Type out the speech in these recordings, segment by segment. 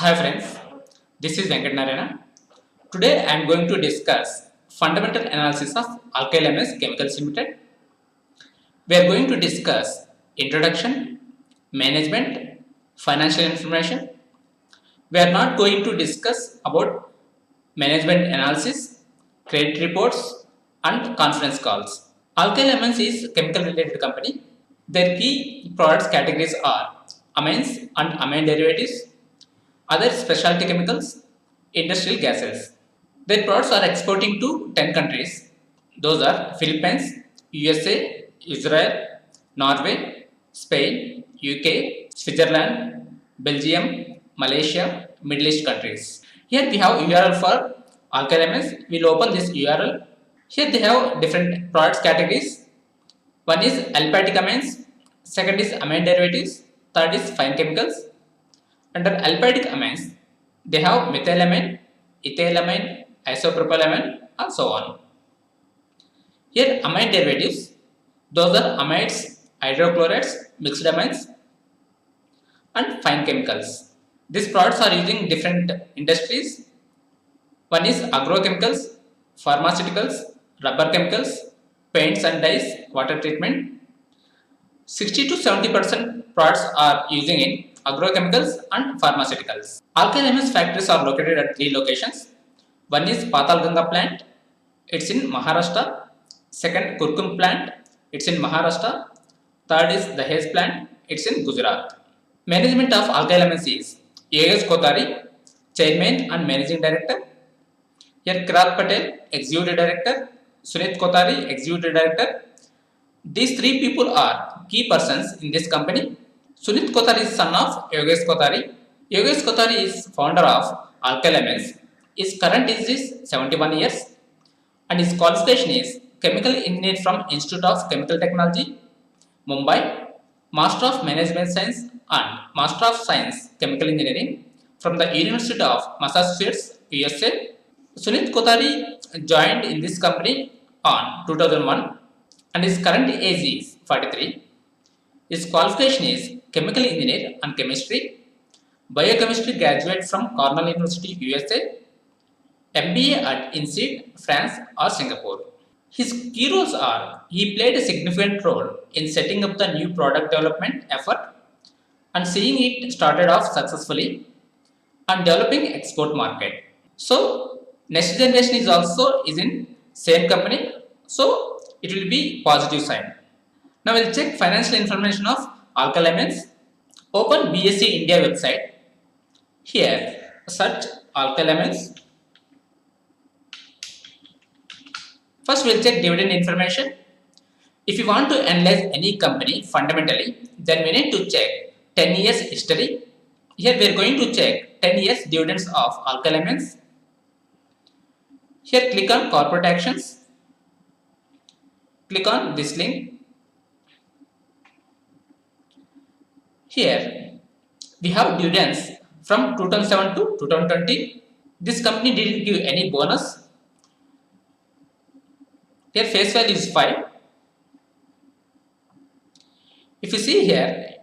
Hi friends, this is Venkat Narayana. Today I am going to discuss fundamental analysis of Alkyl MS Chemicals Limited. We are going to discuss introduction, management, financial information. We are not going to discuss about management analysis, credit reports and conference calls. Alkyl MS is a chemical related company. Their key products categories are amines and amine derivatives, other specialty chemicals, industrial gases. Their products are exporting to 10 countries. Those are Philippines, USA, Israel, Norway, Spain, UK, Switzerland, Belgium, Malaysia, Middle East countries. Here we have URL for Alkyl MS. We'll open this URL. Here they have different products categories. One is aliphatic amines, second is amine derivatives, third is fine chemicals. Under aliphatic amines, they have methylamine, ethylamine, isopropylamine, and so on. Here, amine derivatives, those are amides, hydrochlorides, mixed amines, and fine chemicals. These products are using different industries. One is agrochemicals, pharmaceuticals, rubber chemicals, paints and dyes, water treatment. 60 to 70% products are using in agrochemicals and pharmaceuticals. Alkyl MS factories are located at three locations. One is Patalganga plant, it's in Maharashtra. Second, Kurkum plant, it's in Maharashtra. Third is Dahej plant, it's in Gujarat. Management of Alkyl MS is A.S. Kothari, Chairman and Managing Director. Here Kirat Patel, Executive Director. Sunit Kothari, Executive Director. These three people are key persons in this company. Sunit Kothari is son of Yogesh Kothari. Yogesh Kothari is founder of Alkyl MS. His current age is 71 years and his qualification is Chemical Engineer from Institute of Chemical Technology, Mumbai, Master of Management Science and Master of Science Chemical Engineering from the University of Massachusetts, USA. Sunit Kothari joined in this company on 2001 and his current age is 43. His qualification is Chemical Engineer and Chemistry, Biochemistry graduate from Cornell University, USA, MBA at INSEAD, France or Singapore. His key roles are he played a significant role in setting up the new product development effort and seeing it started off successfully and developing export market. So next generation is also is in same company. So it will be positive sign. Now we'll check financial information of Alkyl MS. Open BSE India website. Here search Alkyl MS. First we'll check dividend information. If you want to analyze any company fundamentally, then we need to check 10 years history. Here we are going to check 10 years dividends of Alkyl MS. Here click on corporate actions. Click on this link. Here we have dividends from 2007 to 2020. This company didn't give any bonus. Their face value is 5. If you see here,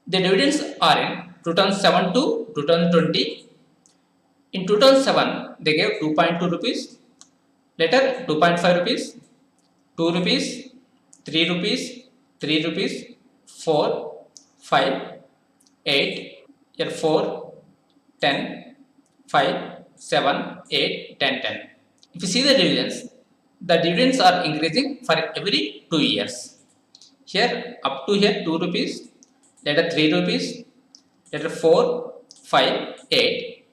the dividends are in 2007 to 2020. In 2007, they gave 2.2 rupees. Later 2.5 rupees, 2 rupees, 3 rupees, 3 rupees, 4, 5, 8, here 4, 10, 5, 7, 8, 10, 10. If you see the dividends are increasing for every 2 years. Here up to here 2 rupees, later 3 rupees, later 4, 5, 8.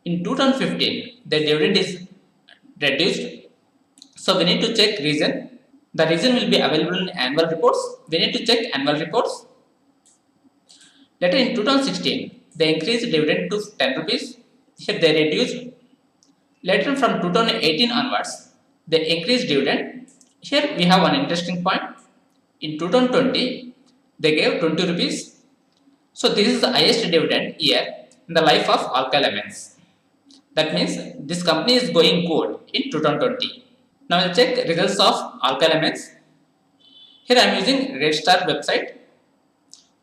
In 2015, the dividend is reduced. So we need to check reason. The reason will be available in annual reports. We need to check annual reports. Later in 2016, they increased dividend to 10 rupees. Here they reduced. Later from 2018 onwards, they increased dividend. Here we have one interesting point. In 2020, they gave 20 rupees. So this is the highest dividend year in the life of Alkyl MS. That means this company is going good in 2020. Now we'll check results of Alkyl MS. Here I am using RateStar website.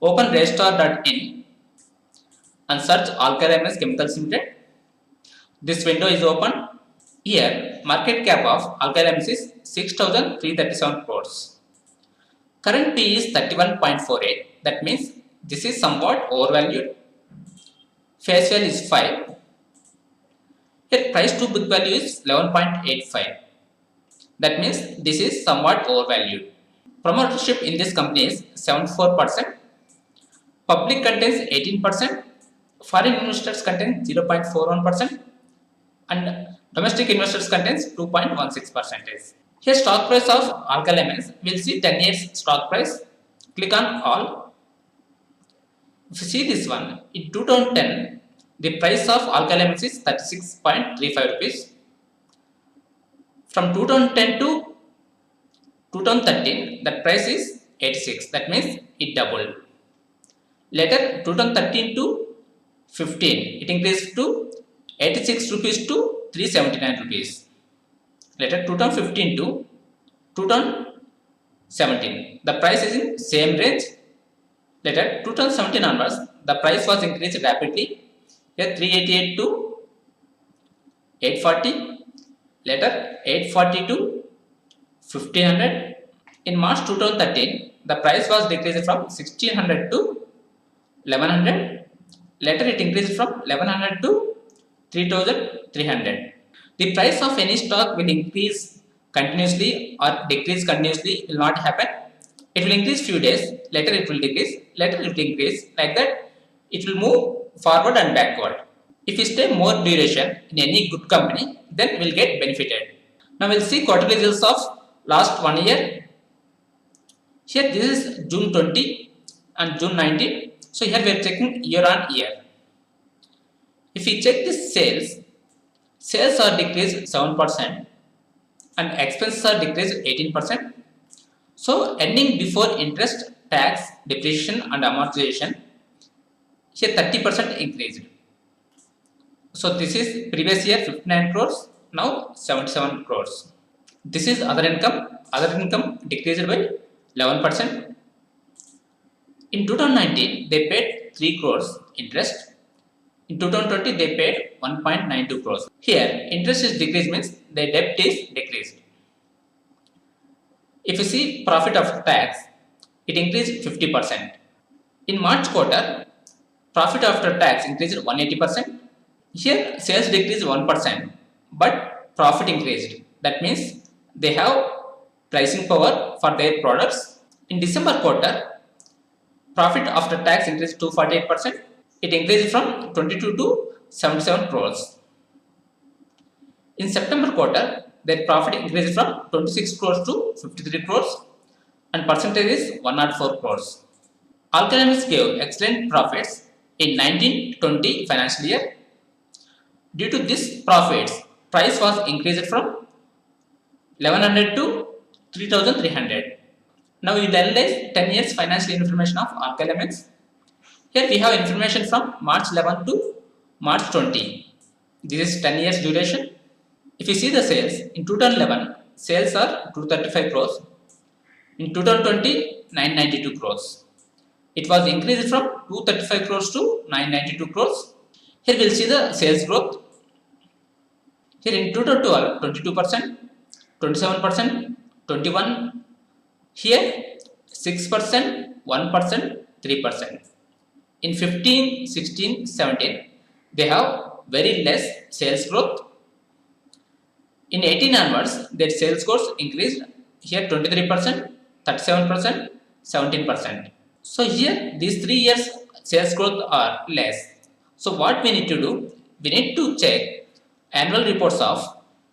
Open ratestar.in and search Alkyl MS Chemicals Limited. This window is open. Here, market cap of Alkyl MS is 6,337 crores. Current P is 31.48. That means this is somewhat overvalued. Face value is 5. Here, price to book value is 11.85. That means this is somewhat overvalued. Promotership in this company is 74%. Public contains 18%. Foreign investors contain 0.41%. And domestic investors contains 2.16%. Here stock price of Alkyl MS, we'll see 10 years stock price. Click on all. If you see this one, in 2010, the price of Alkyl MS is 36.35 rupees. From 2010 to 2013, that price is 86. That means it doubled. Later, 2013 to 15, it increased to 86 rupees to 379 rupees. Later, 2015 to 2017, the price is in same range. Later, 2017 onwards, the price was increased rapidly. Here, 388 to 840. Later, 840 to 1500. In March 2013, the price was decreased from 1600 to 1100. Later, it increased from 1100 to 3300. The price of any stock will increase continuously or decrease continuously, will not happen. It will increase few days, later it will decrease, later it will increase, like that it will move forward and backward. If we stay more duration in any good company, then we will get benefited. Now we will see quarterly results of last 1 year. Here this is June 20 and June 19. So here we are checking year on year. If we check the sales are decreased 7% and expenses are decreased 18%. So earning before interest, tax, depreciation and amortization, here 30% increased. So this is previous year 59 crores, now 77 crores. This is other income decreased by 11%. In 2019, they paid 3 crores interest. In 2020, they paid 1.92 crores. Here, interest is decreased means the debt is decreased. If you see profit after tax, it increased 50%. In March quarter, profit after tax increased 180%. Here, sales decreased 1%, but profit increased. That means they have pricing power for their products. In December quarter, profit after tax increased 248%. It increased from 22 to 77 crores. In September quarter, their profit increased from 26 crores to 53 crores and percentage is 104 crores. Alkyl MS gave excellent profits in 19-20 financial year. Due to this profits, price was increased from 1100 to 3300. Now we will analyze 10 years financial information of Alkyl MS. Here we have information from March 11 to March 20. This is 10 years duration. If you see the sales, in 2011, sales are 235 crores. In 2020, 992 crores. It was increased from 235 crores to 992 crores. Here we will see the sales growth. Here in 2012, 22%, 27%, 21%. Here 6%, 1%, 3%. In 15, 16, 17, they have very less sales growth. In 18 onwards, their sales growth increased. Here 23%, 37%, 17%. So here these 3 years sales growth are less. So what we need to do? We need to check annual reports of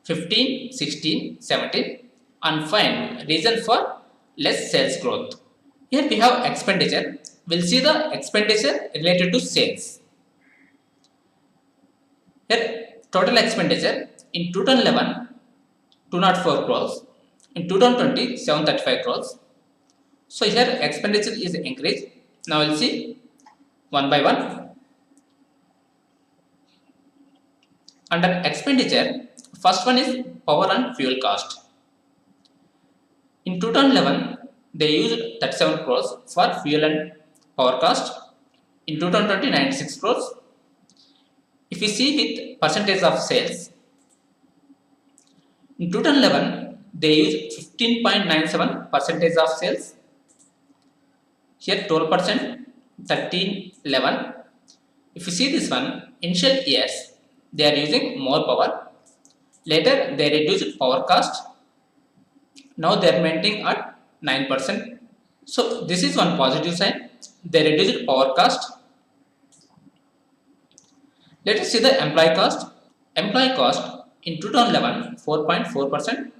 15, 16, 17 and find reason for less sales growth. Here we have expenditure. We'll see the expenditure related to sales. Here total expenditure in 2011 204 crores, in 2020 735 crores. So here expenditure is increased. Now we'll see one by one. Under expenditure, first one is power and fuel cost. In 2011, they used 37 crores for fuel and power cost. In 2020, 96 crores. If we see with percentage of sales, in 2011 they use 15.97 percentage of sales. Here 12%, 13, 11. If you see this one, initial years they are using more power. Later they reduced power cost. Now they are maintaining at 9%. So this is one positive sign. They reduced power cost. Let us see the employee cost. Employee cost in 2011 4.4%.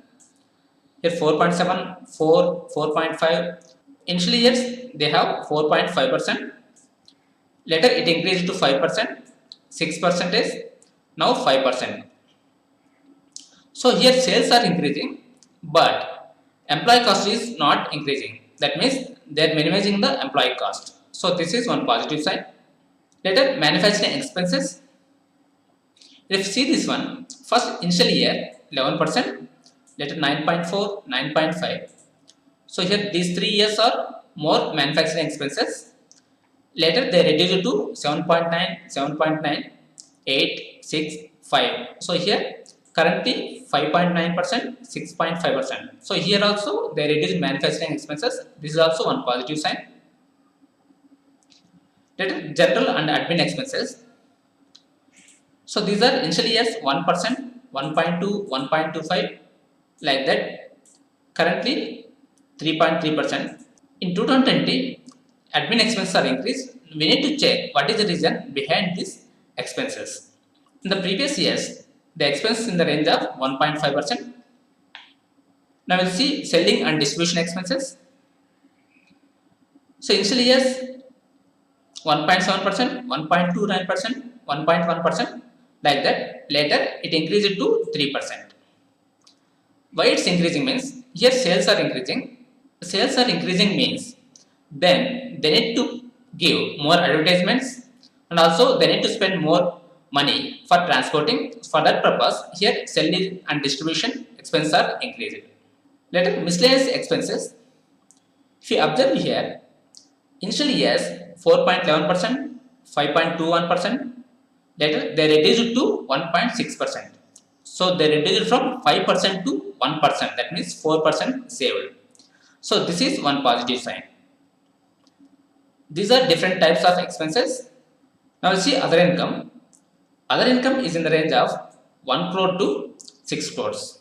Here 4.7, 4, 4.5. Initial years they have 4.5%. Later it increased to 5%, 6%, now 5%. So here sales are increasing, but employee cost is not increasing. That means they are minimizing the employee cost. So this is one positive sign. Later manufacturing expenses. If you see this one, first initial year 11%, later 9.4, 9.5. So here these 3 years are more manufacturing expenses. Later they reduce it to 7.9, 7.9, 8, 6, 5. So here currently 5.9%, 6.5%. So here also they reduce manufacturing expenses. This is also one positive sign. Later general and admin expenses. So these are initial years 1%, 1.2, 1.25 like that. Currently 3.3%. In 2020 admin expenses are increased. We need to check what is the reason behind these expenses. In the previous years, the expense in the range of 1.5%. Now we'll see selling and distribution expenses. So initial years 1.7%, 1.29%, 1.1% like that. Later it increased to 3%. Why it's increasing means here sales are increasing. Sales are increasing means then they need to give more advertisements and also they need to spend more money for transporting. For that purpose, here selling and distribution expenses are increased. Later, miscellaneous expenses. If you observe here, initial years 4.11%, 5.21%. Later, they reduced it to 1.6%. So they reduced from 5% to 1%. That means 4% saved. So this is one positive sign. These are different types of expenses. Now we see other income. Other income is in the range of 1 crore to 6 crores.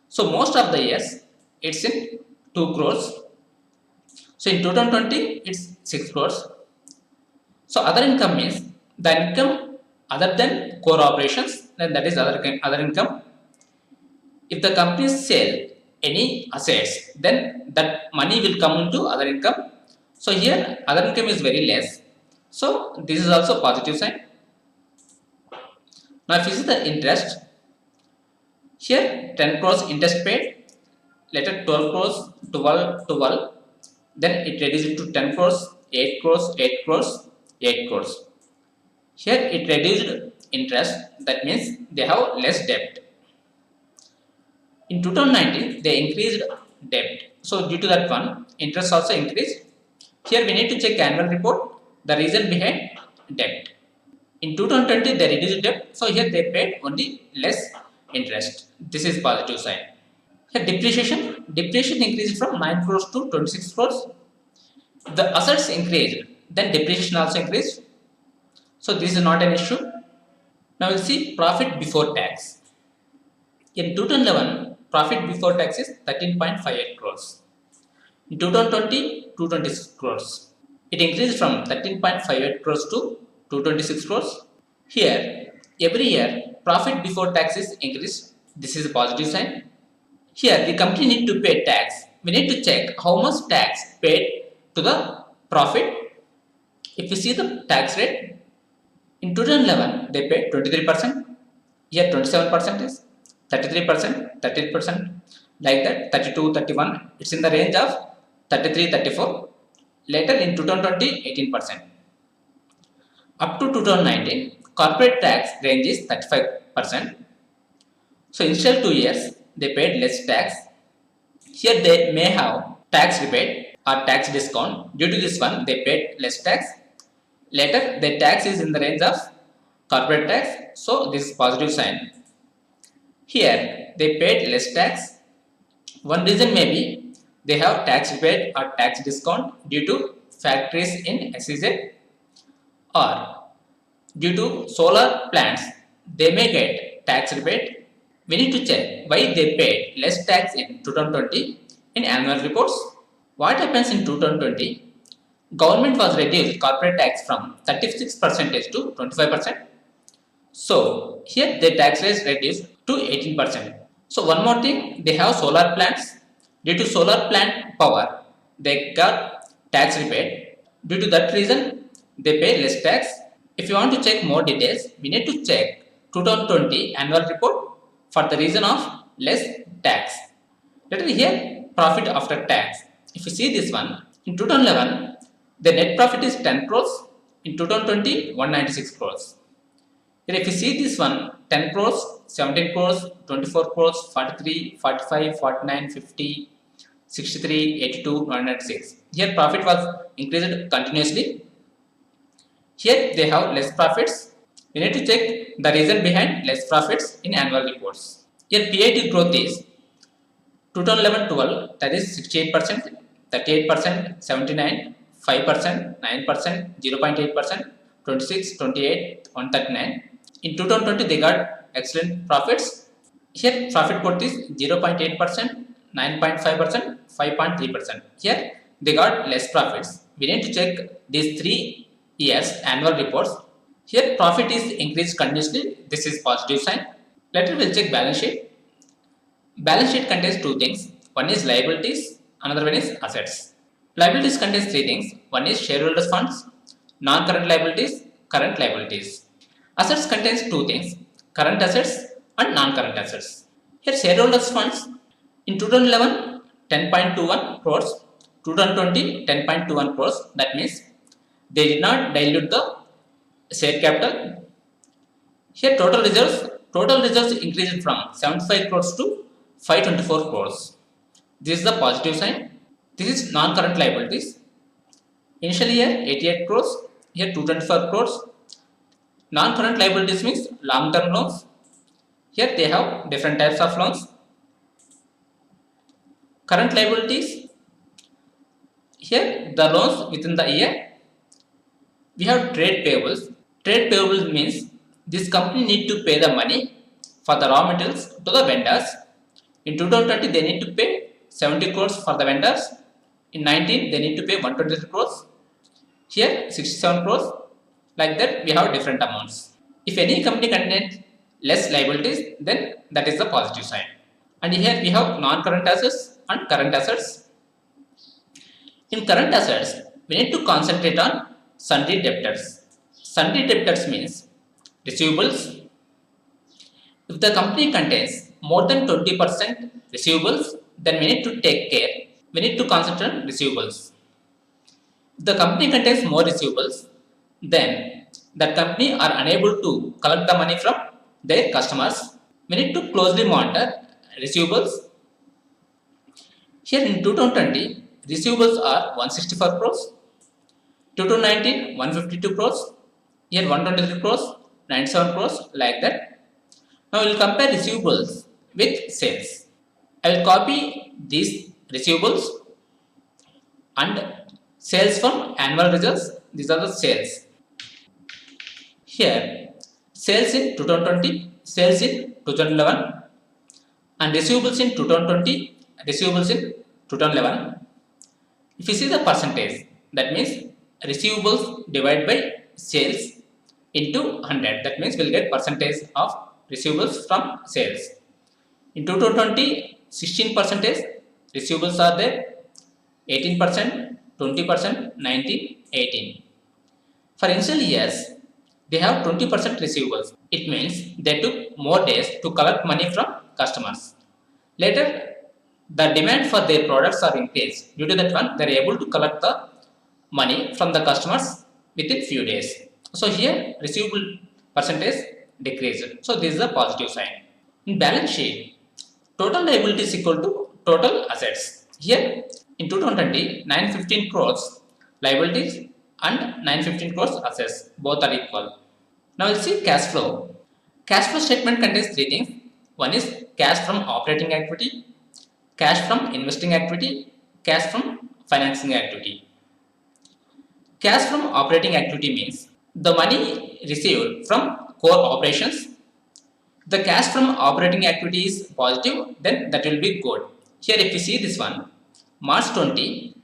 So most of the years it's in 2 crores. So in 2020 it's 6 crores. So other income means the income other than core operations, then that is other income. If the companies sell any assets, then that money will come into other income. So here other income is very less. So this is also positive sign. Now if you see the interest, here 10 crores interest paid, later 12 crores, 12, then it reduced to 10 crores, 8 crores, 8 crores, 8 crores. Here it reduced interest, that means they have less debt. In 2019, they increased debt. So due to that one, interest also increased. Here we need to check annual report, the reason behind debt. In 2020, they reduced debt. So here they paid only less interest. This is positive sign. Here depreciation increased from 9 crores to 26 crores. The assets increased, then depreciation also increased. So this is not an issue. Now we'll see profit before tax. In 2011, profit before tax is 13.58 crores. In 2020, 226 crores. It increased from 13.58 crores to 226 crores. Here, every year, profit before tax is increased. This is a positive sign. Here, the company need to pay tax. We need to check how much tax paid to the profit. If we see the tax rate, in 2011, they paid 23%. Here, 27% is 33%, 30%, like that, 32, 31. It's in the range of 33, 34. Later in 2020, 18%. Up to 2019, corporate tax range is 35%. So initial 2 years, they paid less tax. Here they may have tax rebate or tax discount. Due to this one, they paid less tax. Later, the tax is in the range of corporate tax. So this is positive sign. Here they paid less tax. One reason may be they have tax rebate or tax discount due to factories in SEZ, or due to solar plants they may get tax rebate. We need to check why they paid less tax in 2020 in annual reports. What happens in 2020? Government was reduced corporate tax from 36% to 25%. So here the tax rate reduced to 18%. So one more thing, they have solar plants. Due to solar plant power, they got tax rebate. Due to that reason, they pay less tax. If you want to check more details, we need to check 2020 annual report for the reason of less tax. Let us here profit after tax. If you see this one, in 2011, the net profit is 10 crores. In 2020, 196 crores. Here if you see this one, 10 crores, 17 crores, 24 crores, 43, 45, 49, 50, 63, 82, 196. Here profit was increased continuously. Here they have less profits. We need to check the reason behind less profits in annual reports. Here PAT growth is 2011-12, that is 68%, 38%, 79, 5%, 9%, 0.8%, 26, 28, 139. In 2020, they got excellent profits. Here, profit growth is 0.8%, 9.5%, 5.3%. Here, they got less profits. We need to check these 3 years annual reports. Here, profit is increased continuously. This is positive sign. Later, we'll check balance sheet. Balance sheet contains 2 things. One is liabilities, another one is assets. Liabilities contains 3 things. One is shareholders funds, non-current liabilities, current liabilities. Assets contains 2 things, current assets and non-current assets. Here shareholders funds in 2011 10.21 crores, 2020 10.21 crores. That means they did not dilute the share capital. Here total reserves increased from 75 crores to 524 crores. This is the positive sign. This is non-current liabilities. Initially here 88 crores, here 224 crores. Non-current liabilities means long-term loans. Here they have different types of loans. Current liabilities, here the loans within the year. We have trade payables. Trade payables means this company need to pay the money for the raw materials to the vendors. In 2020 they need to pay 70 crores for the vendors. In 19 they need to pay 123 crores. Here 67 crores. Like that we have different amounts. If any company contains less liabilities, then that is the positive sign. And here we have non-current assets and current assets. In current assets, we need to concentrate on sundry debtors. Sundry debtors means receivables. If the company contains more than 20% receivables, then we need to take care. We need to concentrate on receivables. If the company contains more receivables, then that company are unable to collect the money from their customers. We need to closely monitor receivables. Here in 2020, receivables are 164 crores. 2019, 152 crores. Here 123 crores, 97 crores, like that. Now we will compare receivables with sales. I will copy these receivables and sales from annual results. These are the sales. Here, sales in 2020, sales in 2011, and receivables in 2020, receivables in 2011. If you see the percentage, that means receivables divided by sales into 100. That means we'll get percentage of receivables from sales. In 2020, 16% receivables are there, 18%, 20%, 19, 18. For initial years, they have 20% receivables. It means they took more days to collect money from customers. Later, the demand for their products are increased. Due to that one, they are able to collect the money from the customers within few days. So here, receivable percentage decreased. So this is a positive sign. In balance sheet, total liability is equal to total assets. Here, in 2020, 915 crores liabilities and 915 crores assets, both are equal. Now we'll see cash flow. Cash flow statement contains three things. One is cash from operating activity, cash from investing activity, cash from financing activity. Cash from operating activity means the money received from core operations. The cash from operating activity is positive, then that will be good. Here if you see this one, March 20,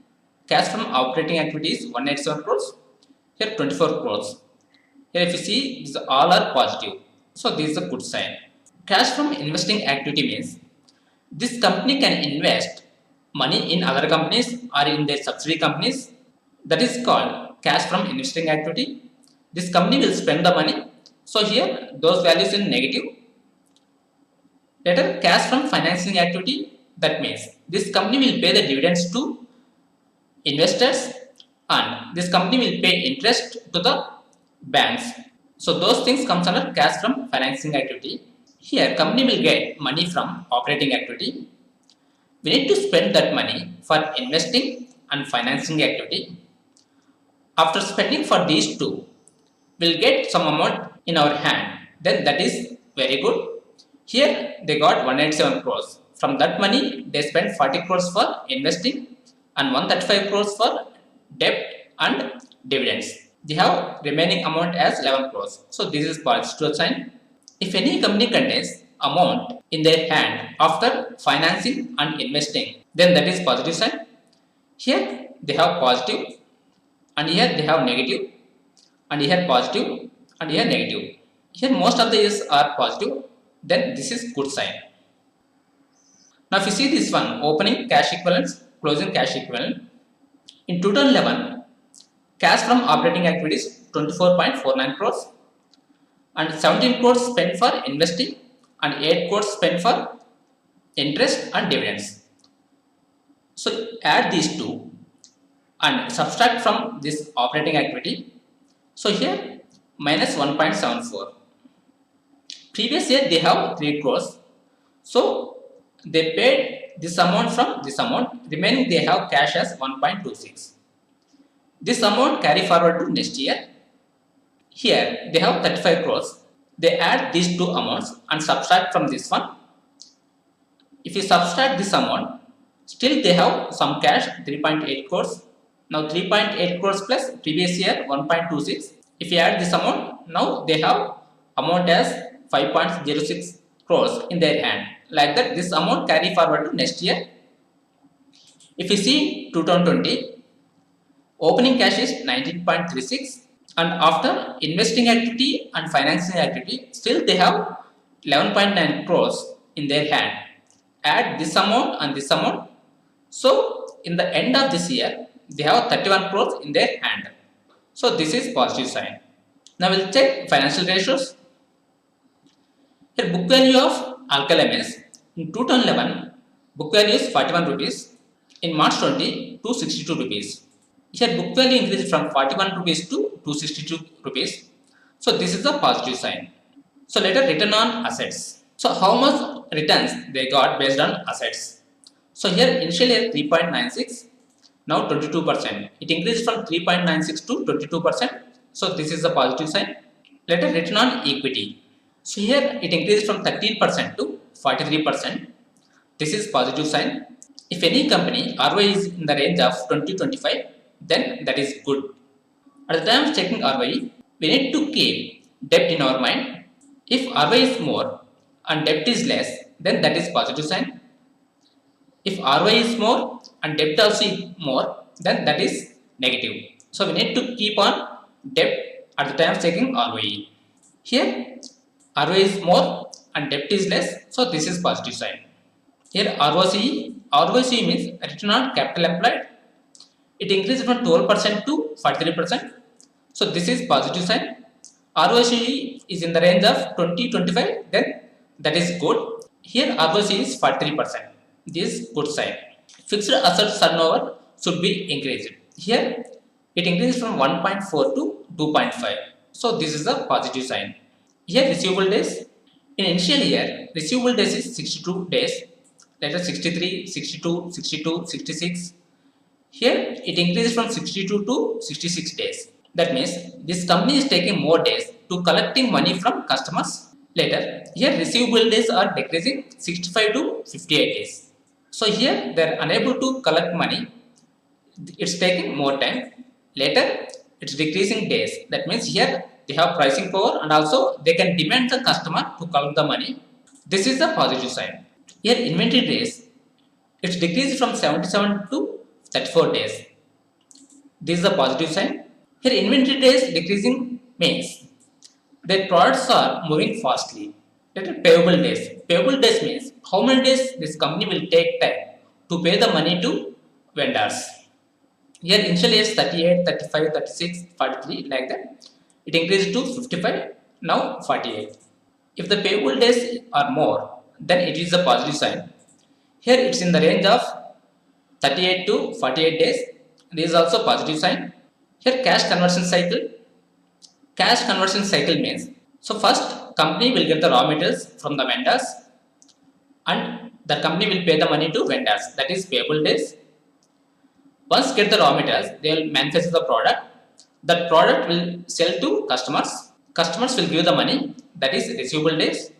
cash from operating activity is 187 crores, here 24 crores. Here if you see, these all are positive. So this is a good sign. Cash from investing activity means this company can invest money in other companies or in their subsidiary companies. That is called cash from investing activity. This company will spend the money. So here those values in negative. Later cash from financing activity, that means this company will pay the dividends to investors and this company will pay interest to the banks. So those things comes under cash from financing activity. Here company will get money from operating activity. We need to spend that money for investing and financing activity. After spending for these two, we'll get some amount in our hand. Then that is very good. Here they got 187 crores. From that money, they spent 40 crores for investing and 135 crores for debt and dividends. They have remaining amount as 11 crores. So this is positive sign. If any company contains amount in their hand after financing and investing, then that is positive sign. Here they have positive and here they have negative and here positive and here negative. Here most of the years are positive, then this is good sign. Now if you see this one, opening cash equivalents, closing cash equivalent. In 2011, cash from operating activities 24.49 crores and 17 crores spent for investing and 8 crores spent for interest and dividends. So add these two and subtract from this operating activity. So here minus 1.74. Previous year they have 3 crores. So they paid this amount from this amount. Remaining they have cash as 1.26. This amount carry forward to next year. Here they have 35 crores. They add these two amounts and subtract from this one. If you subtract this amount, still they have some cash 3.8 crores. Now 3.8 crores plus previous year 1.26. If you add this amount, now they have amount as 5.06 crores in their hand. Like that, this amount carry forward to next year. If you see 2020, opening cash is 19.36 and after investing activity and financing activity, still they have 11.9 crores in their hand. Add this amount and this amount. So in the end of this year, they have 31 crores in their hand. So this is positive sign. Now we'll check financial ratios. Here book value of Alkyl MS in 2011, book value is 41 rupees. In March 20, 262 rupees. Here book value increased from 41 rupees to 262 rupees. So this is a positive sign. So later return on assets. So how much returns they got based on assets? So here initially 3.96, now 22%. It increased from 3.96 to 22%. So this is a positive sign. Later return on equity. So here it increased from 13% to 43%. This is positive sign. If any company ROI is in the range of 20-25, then that is good. At the time of checking ROI, we need to keep debt in our mind. If ROI is more and debt is less, then that is positive sign. If ROI is more and debt also is more, then that is negative. So we need to keep on debt at the time of checking ROI. Here ROI is more and debt is less, so this is positive sign. Here ROCE means return on capital employed. It increased from 12% to 43%. So this is positive sign. ROCE is in the range of 20-25, then that is good. Here ROCE is 43%. This is good sign. Fixed assets turnover should be increased. Here it increased from 1.4 to 2.5. So this is a positive sign. Here receivable days. In initial year, receivable days is 62 days. Later 63, 62, 62, 66. Here it increases from 62 to 66 days. That means this company is taking more days to collecting money from customers later. Here receivable days are decreasing 65 to 58 days. So here they are unable to collect money. It's taking more time. Later it's decreasing days. That means here they have pricing power and also they can demand the customer to collect the money. This is the positive sign. Here inventory days, it's decreased from 77 to 34 days. This is the positive sign. Here inventory days decreasing means their products are moving fastly. Later payable days. Payable days means how many days this company will take time to pay the money to vendors. Here initially is 38, 35, 36, 43 like that. It increased to 55, now 48. If the payable days are more, then it is a positive sign. Here it's in the range of 38 to 48 days. This is also positive sign. Here cash conversion cycle. Cash conversion cycle means, so first company will get the raw materials from the vendors and the company will pay the money to vendors, that is payable days. Once get the raw materials, they will manufacture the product. That product will sell to customers. Customers will give the money, that is receivable days.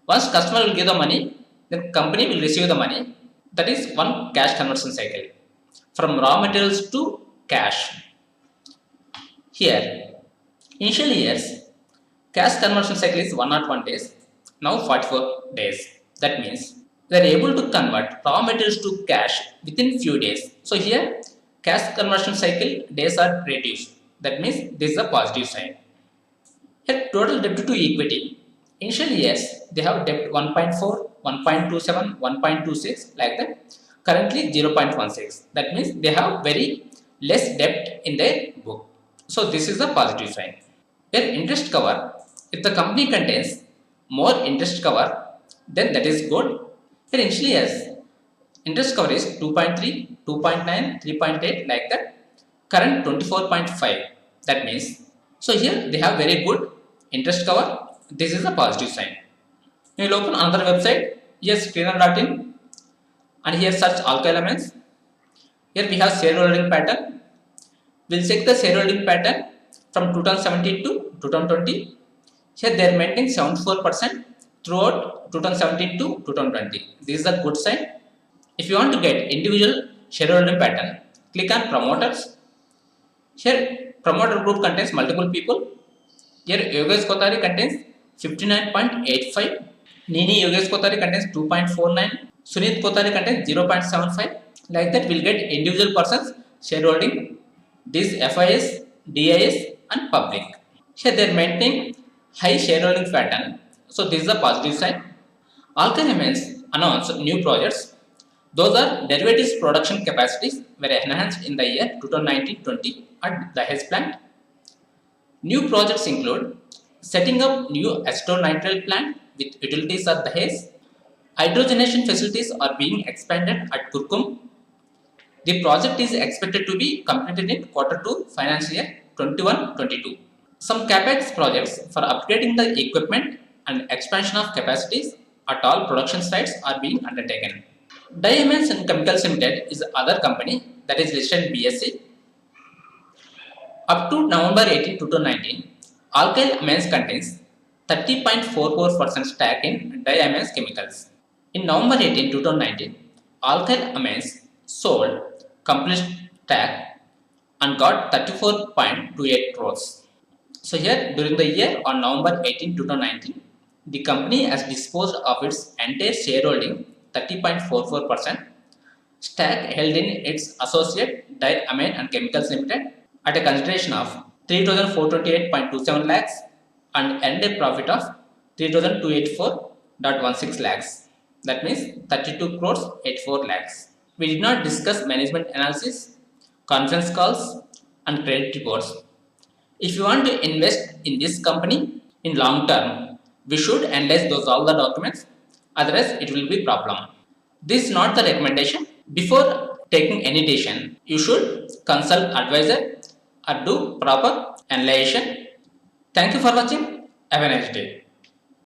Once customer will give the money, then company will receive the money. That is one cash conversion cycle. From raw materials to cash. Here, initial years, cash conversion cycle is 101 days, now 44 days. That means they are able to convert raw materials to cash within few days. So here, cash conversion cycle days are reduced. That means this is a positive sign. Here, total debt to equity. Initial years, they have debt 1.4, 1.27, 1.26 like that. Currently 0.16. That means they have very less debt in their book. So this is a positive sign. Here interest cover. If the company contains more interest cover, then that is good. Here initially years, interest cover is 2.3, 2.9, 3.8 like that. Current 24.5. That means, so here they have very good interest cover. This is a positive sign. You will open another website. Here screener.in and here search Alka Elements. Here we have shareholding pattern. We'll check the shareholding pattern from 2017 to 2020. Here they are maintaining 74% throughout 2017 to 2020. This is a good sign. If you want to get individual shareholding pattern, click on promoters. Here promoter group contains multiple people. Here Yogesh Kothari contains 59.85. Nini Yogesh Kothari contains 2.49. Sunit Kothari contains 0.75. Like that, we'll get individual persons shareholding, these FIS, DIS, and public. Here they are maintaining high shareholding pattern. So this is a positive sign. Alka Elements announced new projects. Those are derivatives production capacities were enhanced in the year 2019-20 at the Dahej plant. New projects include setting up new acetonitrile plant with utilities at Dahej. Hydrogenation facilities are being expanded at Kurkum. The project is expected to be completed in Q2 financial year 21-22. Some capex projects for upgrading the equipment and expansion of capacities at all production sites are being undertaken. Diamonds and Chemicals Limited is other company that is listed in BSE. Up to November 18, 2019, Alkyl Amines contains 30.44% stake in Diamonds Chemicals. In November 18, 2019, Alkyl Amines sold complete stake and got 34.28 crores. So here during the year on November 18, 2019, the company has disposed of its entire shareholding 30.44% stake held in its associate Diamine and Chemicals Limited at a consideration of 3,428.27 lakhs and earned a profit of 3,284.16 lakhs. That means 32 crores 84 lakhs. We did not discuss management analysis, conference calls, and credit reports. If you want to invest in this company in long term, we should analyze those all the documents, otherwise it will be problem. This is not the recommendation. Before taking any decision, you should consult advisor or do proper analysis. Thank you for watching. Have a nice day.